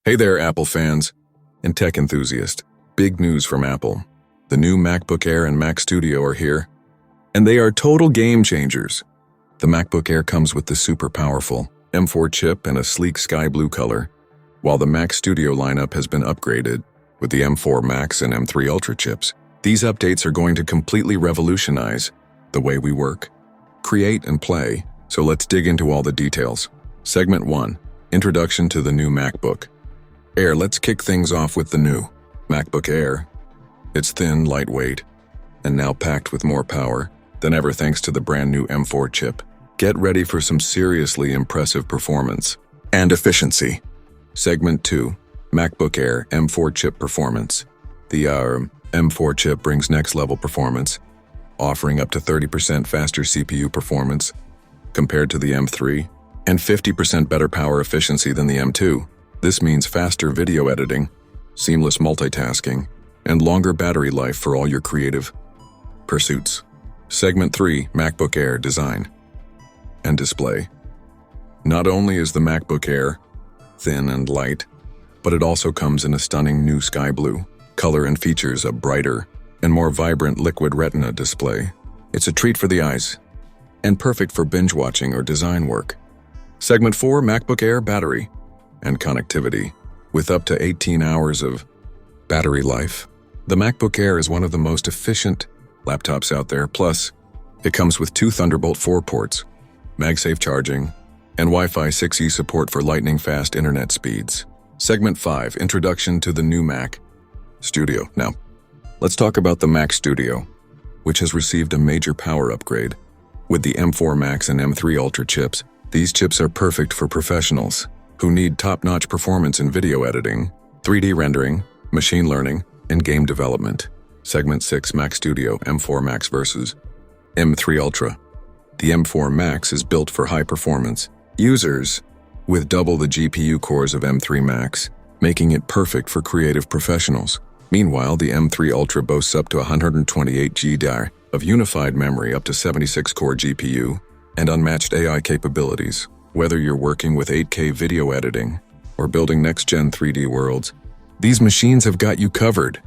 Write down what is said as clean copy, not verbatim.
Hey there, Apple fans and tech enthusiasts. Big news from Apple. The new MacBook Air and Mac Studio are here, and they are total game changers. The MacBook Air comes with the super powerful M4 chip and a sleek sky blue color, while the Mac Studio lineup has been upgraded with the M4 Max and M3 Ultra chips. These updates are going to completely revolutionize the way we work, create, and play, so let's dig into all the details. Segment 1. Introduction to the new MacBook Air. Let's kick things off with the new MacBook Air. It's thin, lightweight, and now packed with more power than ever thanks to the brand new M4 chip. Get ready for some seriously impressive performance and efficiency. Segment 2. MacBook Air M4 chip performance. The M4 chip brings next-level performance, offering up to 30% faster CPU performance compared to the M3 and 50% better power efficiency than the M2. This means faster video editing, seamless multitasking, and longer battery life for all your creative pursuits. Segment 3. MacBook Air design and display. Not only is the MacBook Air thin and light, but it also comes in a stunning new sky blue color and features a brighter and more vibrant liquid retina display. It's a treat for the eyes and perfect for binge watching or design work. Segment 4. MacBook Air battery and connectivity. With up to 18 hours of battery life, the MacBook Air is one of the most efficient laptops out there. Plus, it comes with 2 Thunderbolt 4 ports, MagSafe charging, and Wi-Fi 6E support for lightning-fast internet speeds. Segment 5. Introduction to the new Mac Studio. Now, let's talk about the Mac Studio, which has received a major power upgrade. With the M4 Max and M3 Ultra chips, these chips are perfect for professionals who need top-notch performance in video editing, 3D rendering, machine learning, and game development. Segment 6. Mac Studio M4 Max versus M3 Ultra. The M4 Max is built for high-performance users with double the GPU cores of M3 Max, making it perfect for creative professionals. Meanwhile, the M3 Ultra boasts up to 128 GB of unified memory, up to 76-core GPU, and unmatched AI capabilities. Whether you're working with 8K video editing or building next-gen 3D worlds, these machines have got you covered.